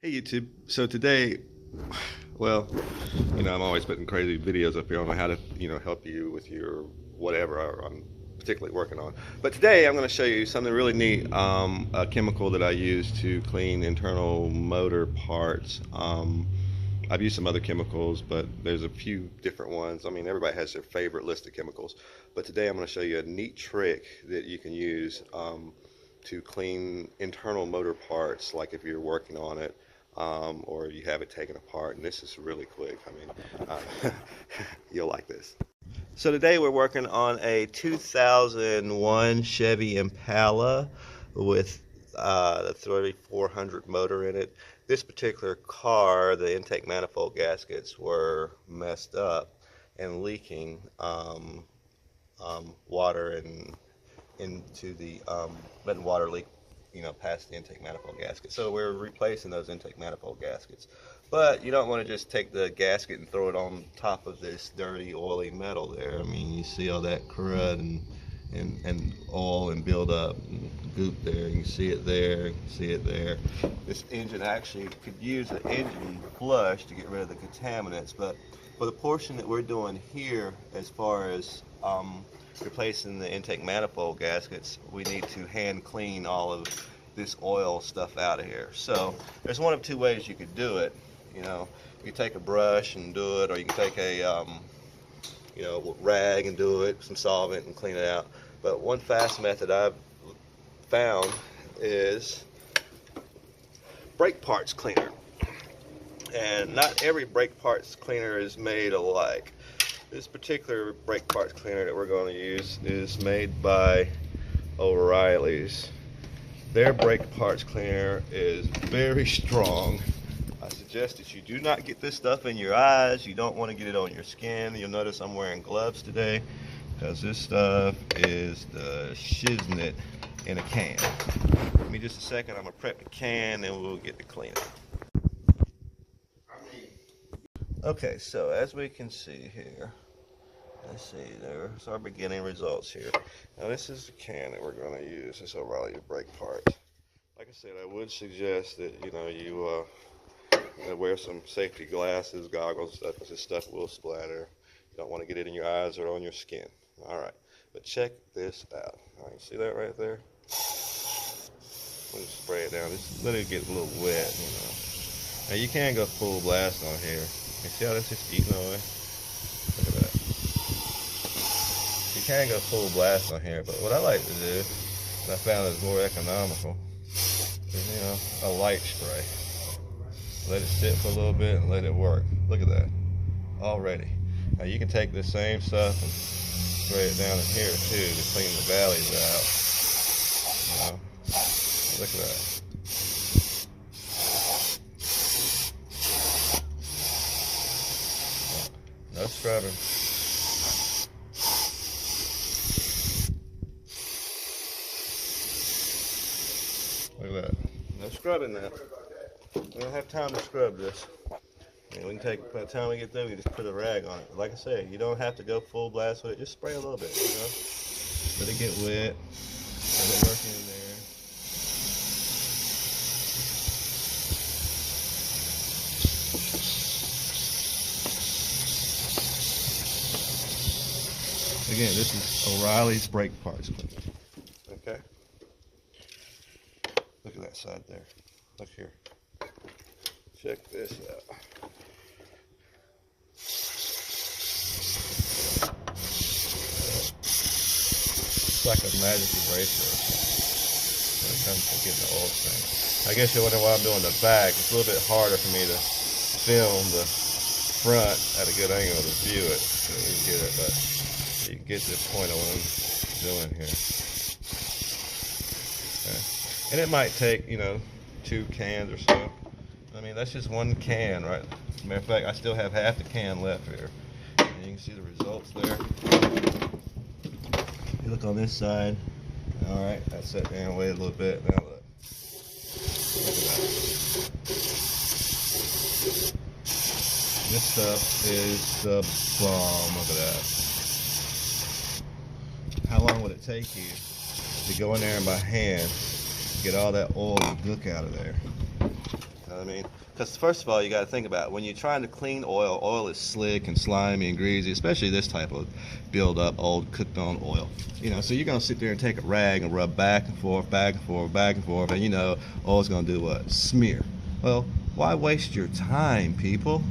Hey YouTube. So today, well, I'm always putting crazy videos up here on how to, help you with your whatever I'm particularly working on. But today I'm going to show you something really neat, a chemical that I use to clean internal motor parts. I've used some other chemicals, but there's a few different ones. I mean, everybody has their favorite list of chemicals. But today I'm going to show you a neat trick that you can use to clean internal motor parts, like if you're working on it or you have it taken apart. And this is really quick. I mean, you'll like this. So today we're working on a 2001 Chevy Impala with the 3400 motor in it. This particular car, the intake manifold gaskets were messed up and leaking water and into the letting water leak, past the intake manifold gasket. So we're replacing those intake manifold gaskets. But you don't want to just take the gasket and throw it on top of this dirty, oily metal there. I mean, you see all that crud and oil and build up and goop there. You can see it there, you can see it there. This engine actually could use an engine flush to get rid of the contaminants, but for the portion that we're doing here, as far as replacing the intake manifold gaskets, we need to hand clean all of this oil stuff out of here. So there's one of two ways you could do it. You can take a brush and do it, or you can take a rag and do it, some solvent and clean it out. But one fast method I've found is brake parts cleaner. And not every brake parts cleaner is made alike. This particular brake parts cleaner that we're going to use is made by O'Reilly's. Their brake parts cleaner is very strong. I suggest that you do not get this stuff in your eyes. You don't want to get it on your skin. You'll notice I'm wearing gloves today because this stuff is the shiznit in a can. Give me just a second. I'm going to prep the can and we'll get to cleaning. Okay, so as we can see here, let's see, there's our beginning results here. Now this is the can that we're going to use. This O'Reilly brake parts. Like I said, I would suggest that you wear some safety glasses, goggles, stuff, because this stuff will splatter. You don't want to get it in your eyes or on your skin. All right, but check this out. All right, see that right there? We'll just spray it down. Just let it get a little wet, Now you can go full blast on here. You see how that's just eating away? Look at that. You can go full blast on here, but what I like to do, and I found is more economical, is, a light spray. Let it sit for a little bit and let it work. Look at that. Already. Now you can take this same stuff and spray it down in here too to clean the valleys out. Look at that. No scrubbing. Look at that. No scrubbing now. We don't have time to scrub this. We can take, by the time we get through, we just put a rag on it. Like I said, you don't have to go full blast with it. Just spray a little bit, Let it get wet. Let it work in there. Again, this is O'Reilly's brake parts cleaner. Okay? Look at that side there. Look here. Check this out. It's like a magic eraser when it comes to getting the oil stain. I guess you're wondering why I'm doing the back. It's a little bit harder for me to film the front at a good angle to view it so you can get it, but you can get the point of what I'm doing here. Okay. And it might take, 2 cans or so. I mean, that's just one can, right? As a matter of fact, I still have half the can left here. And you can see the results there. You look on this side. All right, I set down, wait a little bit. Now look. Look at that. This stuff is the bomb. Look at that. How long would it take you to go in there and by hand get all that oil and gook out of there? know what I mean? Because first of all, you got to think about it. When you're trying to clean oil, oil is slick and slimy and greasy, especially this type of build-up old cooked-on oil. You know, so you're gonna sit there and take a rag and rub back and forth, back and forth, back and forth, and you know, oil's gonna do what? Smear. Well, why waste your time, people?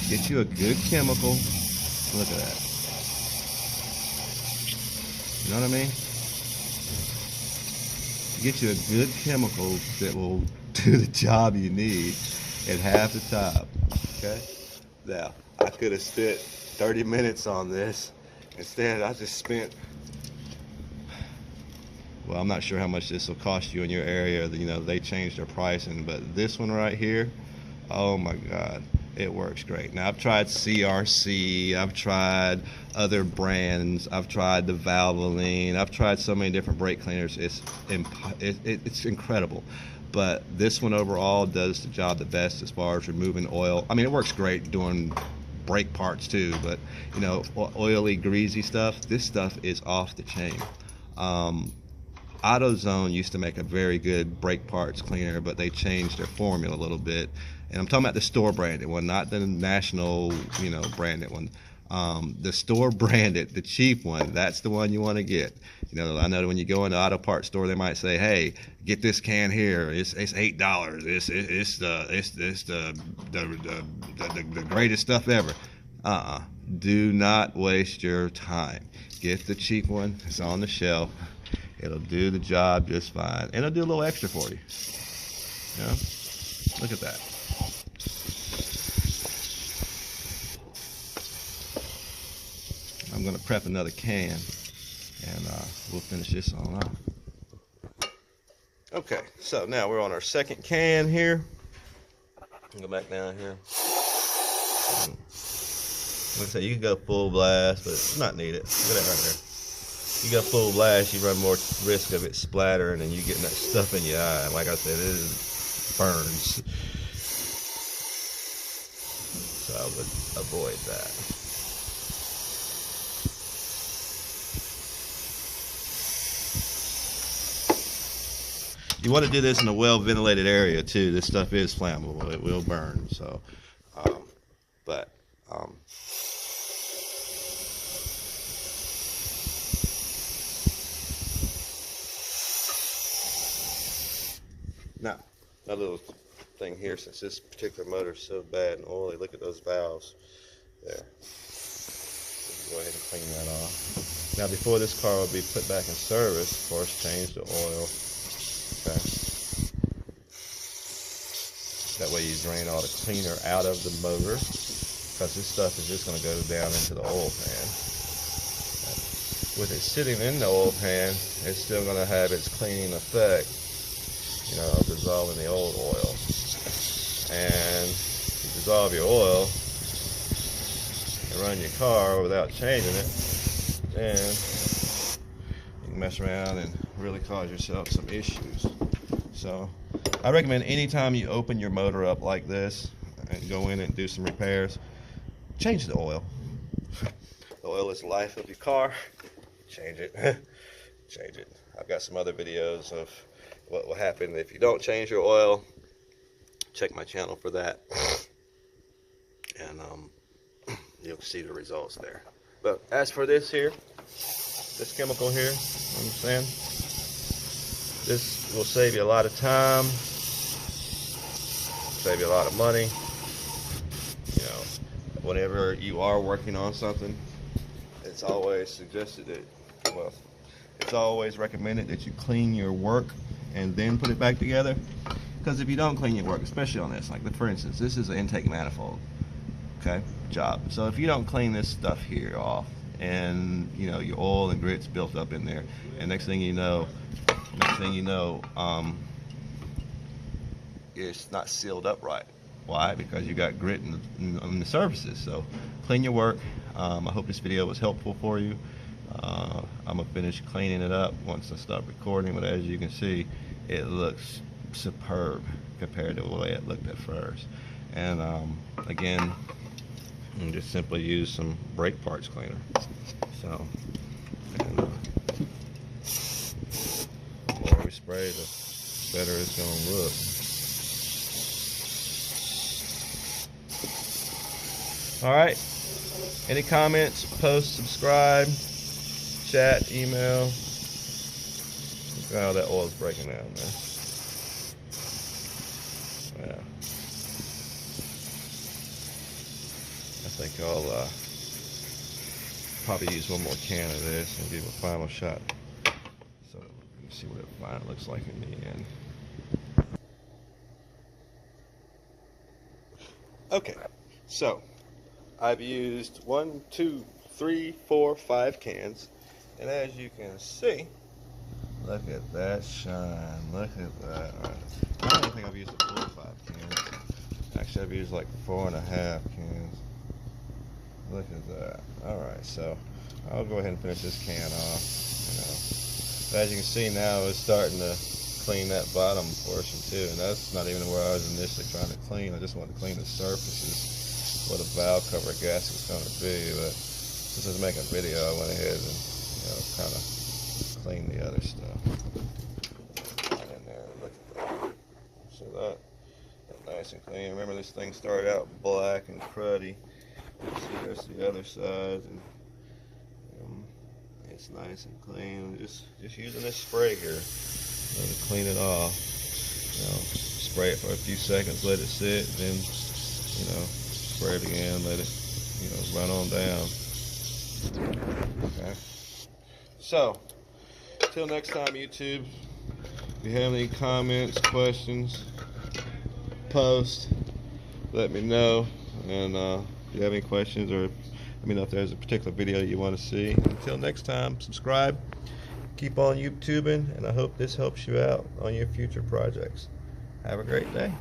Get you a good chemical. Look at that. You know what I mean? Get you a good chemical that will do the job you need at half the time. Okay? Now, I could have spent 30 minutes on this. Instead, I just spent, well, I'm not sure how much this will cost you in your area. You know, they changed their pricing, but this one right here, oh my God, it works great. Now, I've tried CRC, I've tried other brands, I've tried the Valvoline, I've tried so many different brake cleaners. It's incredible. But this one overall does the job the best as far as removing oil. I mean, it works great doing brake parts too, but you know, oily, greasy stuff, this stuff is off the chain. AutoZone used to make a very good brake parts cleaner, but they changed their formula a little bit. And I'm talking about the store branded one, not the national, you know, branded one. The store branded, the cheap one, that's the one you want to get. You know, I know that when you go in the auto parts store, they might say, "Hey, get this can here. It's $8. It's the greatest stuff ever." Do not waste your time. Get the cheap one. It's on the shelf. It'll do the job just fine. And it'll do a little extra for you. You know? Look at that. I'm going to prep another can, and we'll finish this on off. Okay, so now we're on our second can here. Go back down here. Like I said, you can go full blast, but it's not needed. Look at that right there. You go full blast, you run more risk of it splattering and you getting that stuff in your eye. Like I said, it burns. So I would avoid that. You want to do this in a well-ventilated area too. This stuff is flammable; it will burn. So, now, another little thing here. Since this particular motor is so bad and oily, look at those valves there. Go ahead and clean that off. Now, before this car will be put back in service, of course, change the oil. Okay. That way you drain all the cleaner out of the motor, because this stuff is just going to go down into the oil pan. With it sitting in the oil pan, it's still going to have its cleaning effect, you know, dissolving the old oil. And if you dissolve your oil and run your car without changing it, then you can mess around and really cause yourself some issues. So I recommend anytime you open your motor up like this and go in and do some repairs, change the oil. The oil is the life of your car. Change it. Change it. I've got some other videos of what will happen if you don't change your oil. Check my channel for that. And you'll see the results there. But as for this here, this chemical here, understand? This will save you a lot of time, save you a lot of money. You know, whenever you are working on something, it's always suggested that, well, it's always recommended that you clean your work and then put it back together. Because if you don't clean your work, especially on this, like for instance, this is an intake manifold, okay, job. So if you don't clean this stuff here off, and you know your oil and grit's built up in there, and next thing you know, it's not sealed up right. Why? Because you got grit in the surfaces. So clean your work. I hope this video was helpful for you. I'm gonna finish cleaning it up once I stop recording, but as you can see, it looks superb compared to the way it looked at first. And again, and just simply use some brake parts cleaner. So, and, the more we spray, the better it's going to look. Alright, any comments, post, subscribe, chat, email. Look how that oil's breaking down, man. Yeah. I think I'll probably use one more can of this and give it a final shot. So you can see what it finally looks like in the end. Okay, so I've used 1, 2, 3, 4, 5 cans, and as you can see, look at that shine. Look at that. I don't think I've used the full 5 cans. Actually, I've used like 4.5 cans. Look at that. Alright, so I'll go ahead and finish this can off. But as you can see now, it's starting to clean that bottom portion too. And that's not even where I was initially trying to clean. I just wanted to clean the surfaces where the valve cover gasket is going to be. But since I was making a video, I went ahead and kind of clean the other stuff. And there, look at that. See that? Nice and clean. Remember, this thing started out black and cruddy. See, there's the other side, and it's nice and clean. Just using this spray here to clean it off. Spray it for a few seconds, let it sit, then spray it again, let it run on down. Okay. So, till next time, YouTube. If you have any comments, questions, post, let me know. And if you have any questions, or let me know if there's a particular video you want to see. Until next time, subscribe, keep on YouTubing, and I hope this helps you out on your future projects. Have a great day.